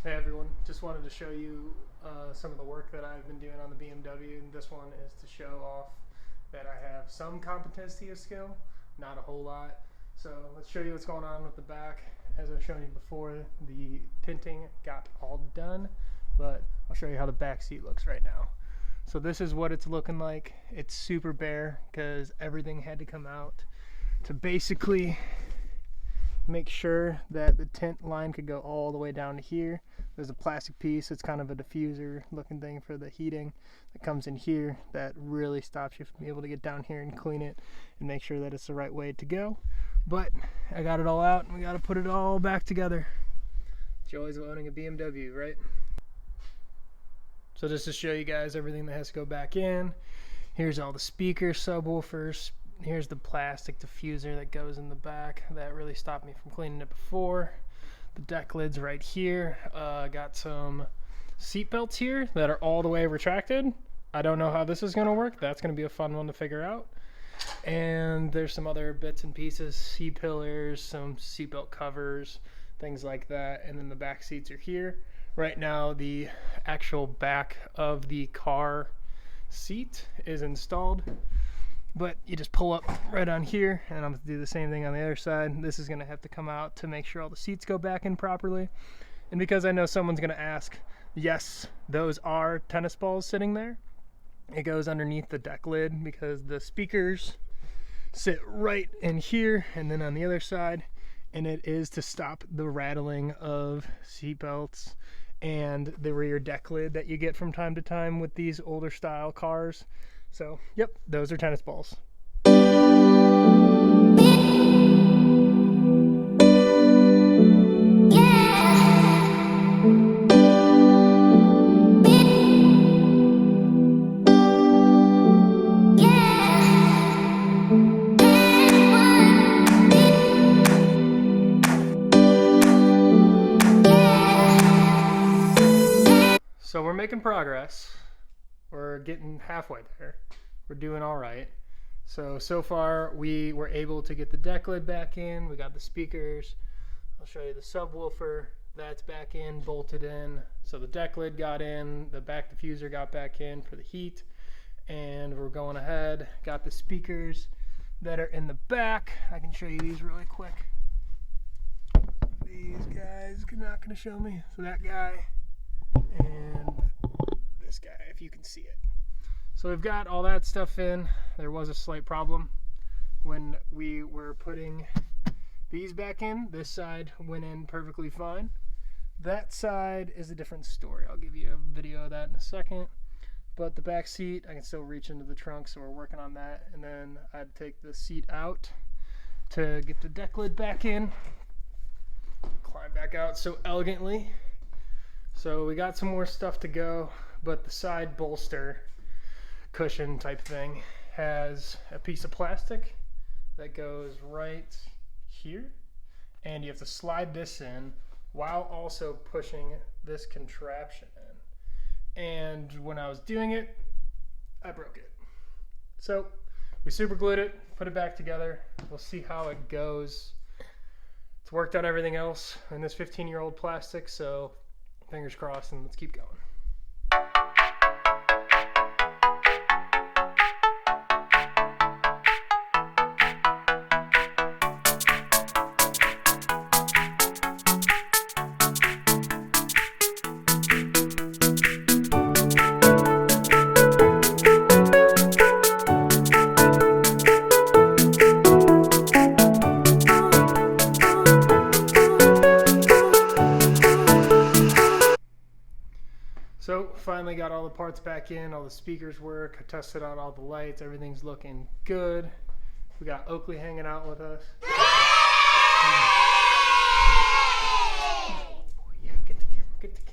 Hey everyone, just wanted to show you some of the work that I've been doing on the BMW, and this one is to show off that I have some competency of skill, not a whole lot. So let's show you what's going on with the back. As I've shown you before, the tinting got all done, but I'll show you how the back seat looks right now. So this is what it's looking like. It's super bare because everything had to come out to basically make sure that the tint line could go all the way down to here. There's a plastic piece, it's kind of a diffuser looking thing for the heating that comes in here that really stops you from being able to get down here and clean it and make sure that it's the right way to go. But I got it all out and we got to put it all back together. Joys of owning a BMW, right? So just to show you guys everything that has to go back in. Here's all the speakers, subwoofers. Here's the plastic diffuser that goes in the back. That really stopped me from cleaning it before. The deck lid's right here. Got some seat belts here that are all the way retracted. I don't know how this is going to work. That's going to be a fun one to figure out. And there's some other bits and pieces, C-pillars, some seatbelt covers, things like that. And then the back seats are here. Right now, the actual back of the car seat is installed. But you just pull up right on here, and I'm going to do the same thing on the other side. This is going to have to come out to make sure all the seats go back in properly. And because I know someone's going to ask, yes, those are tennis balls sitting there. It goes underneath the deck lid because the speakers sit right in here and then on the other side. And it is to stop the rattling of seat belts and the rear deck lid that you get from time to time with these older style cars. So, yep, those are tennis balls. So we're making progress. We're getting halfway there. We're doing all right. So far we were able to get the deck lid back in. We got the speakers. I'll show you the subwoofer. That's back in, bolted in. So the deck lid got in, the back diffuser got back in for the heat. And we're going ahead. Got the speakers that are in the back. I can show you these really quick. These guys are not going to show me. So that guy and this guy, if you can see it. So we've got all that stuff in. There was a slight problem when we were putting these back in. This side went in perfectly fine. That side is a different story. I'll give you a video of that in a second. But the back seat, I can still reach into the trunk, so we're working on that. And then I'd take the seat out to get the deck lid back in. Climb back out so elegantly. So we got some more stuff to go, but the side bolster cushion type thing has a piece of plastic that goes right here, and you have to slide this in while also pushing this contraption in. And when I was doing it, I broke it. So we super glued it, put it back together. We'll see how it goes. It's worked on everything else in this 15-year-old plastic, so fingers crossed, and let's keep going. So finally got all the parts back in, all the speakers work, I tested out all the lights, everything's looking good. We got Oakley hanging out with us. Yeah, get the camera.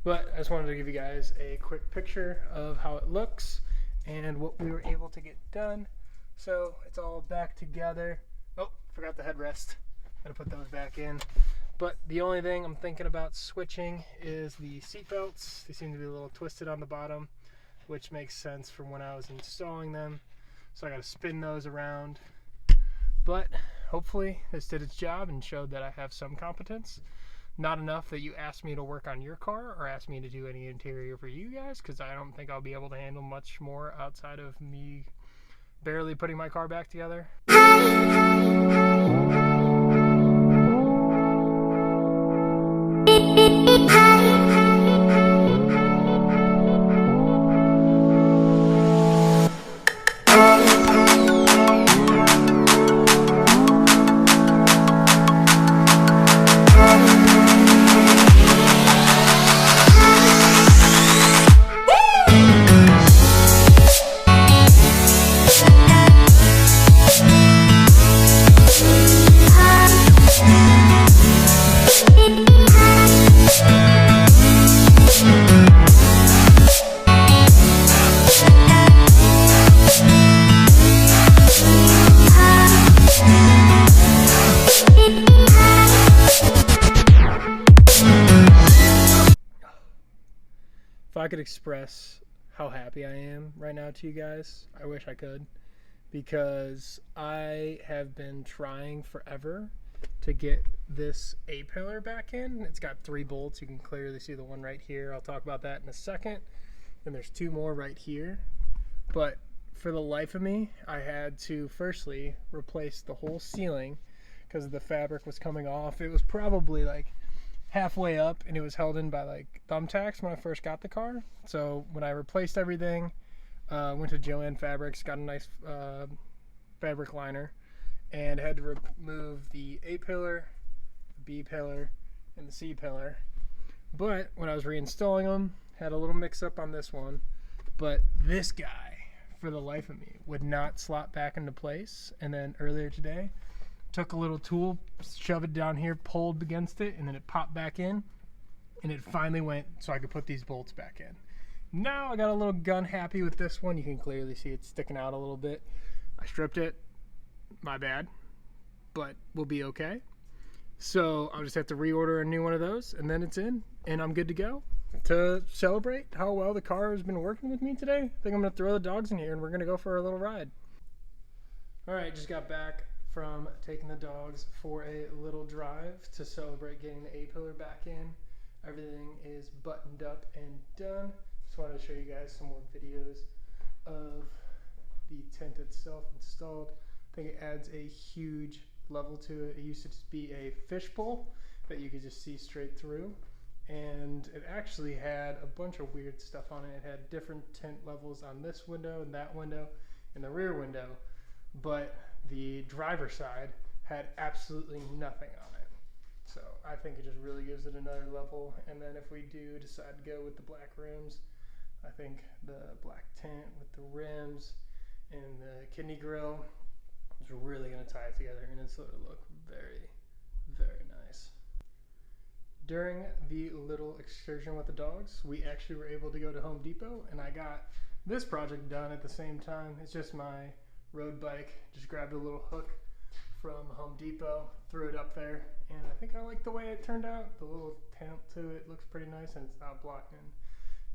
But I just wanted to give you guys a quick picture of how it looks and what we were able to get done. So it's all back together. Oh, forgot the headrest. Gotta put those back in. But the only thing I'm thinking about switching is the seat belts. They seem to be a little twisted on the bottom, which makes sense from when I was installing them. So I got to spin those around. But hopefully this did its job and showed that I have some competence. Not enough that you asked me to work on your car or asked me to do any interior for you guys, because I don't think I'll be able to handle much more outside of me barely putting my car back together. If I could express how happy I am right now to you guys, I wish I could, because I have been trying forever to get this A-pillar back in. It's got 3 bolts. You can clearly see the one right here. I'll talk about that in a second. And there's 2 more right here. But for the life of me, I had to firstly replace the whole ceiling because the fabric was coming off. It was probably like halfway up, and it was held in by like thumbtacks when I first got the car. So when I replaced everything, went to Joann Fabrics, got a nice fabric liner, and had to remove the A-pillar, the B-pillar, and the C-pillar. But when I was reinstalling them, had a little mix-up on this one. But this guy, for the life of me, would not slot back into place. And then earlier today, took a little tool, shoved it down here, pulled against it, and then it popped back in, and it finally went so I could put these bolts back in. Now I got a little gun happy with this one. You can clearly see it sticking out a little bit. I stripped it, my bad, but we'll be okay. So I'll just have to reorder a new one of those, and then it's in, and I'm good to go to celebrate how well the car has been working with me today. I think I'm gonna throw the dogs in here and we're gonna go for a little ride. All right, just got back from taking the dogs for a little drive to celebrate getting the A-pillar back in. Everything is buttoned up and done. Just wanted to show you guys some more videos of the tent itself installed. I think it adds a huge level to it. It used to just be a fishbowl that you could just see straight through, and it actually had a bunch of weird stuff on it. It had different tint levels on this window and that window and the rear window, but the driver's side had absolutely nothing on it. So I think it just really gives it another level. And then if we do decide to go with the black rims, I think the black tint with the rims and the kidney grill is really going to tie it together, and it's going to look very, very nice. During the little excursion with the dogs, we actually were able to go to Home Depot, and I got this project done at the same time. It's just my road bike. Just grabbed a little hook from Home Depot, threw it up there, and I think I like the way it turned out. The little tent to it looks pretty nice, and it's not blocking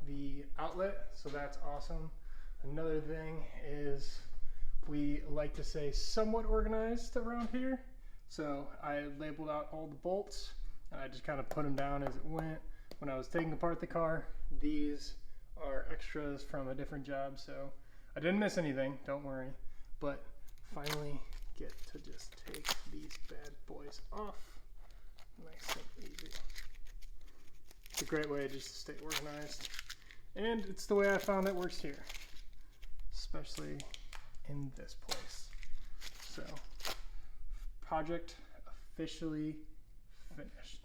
the outlet, so that's awesome. Another thing is we like to say somewhat organized around here. So I labeled out all the bolts, and I just kind of put them down as it went. When I was taking apart the car, these are extras from a different job, so I didn't miss anything, don't worry. But finally get to just take these bad boys off. Nice and easy. It's a great way just to stay organized. And it's the way I found it works here, especially in this place. So, project officially finished.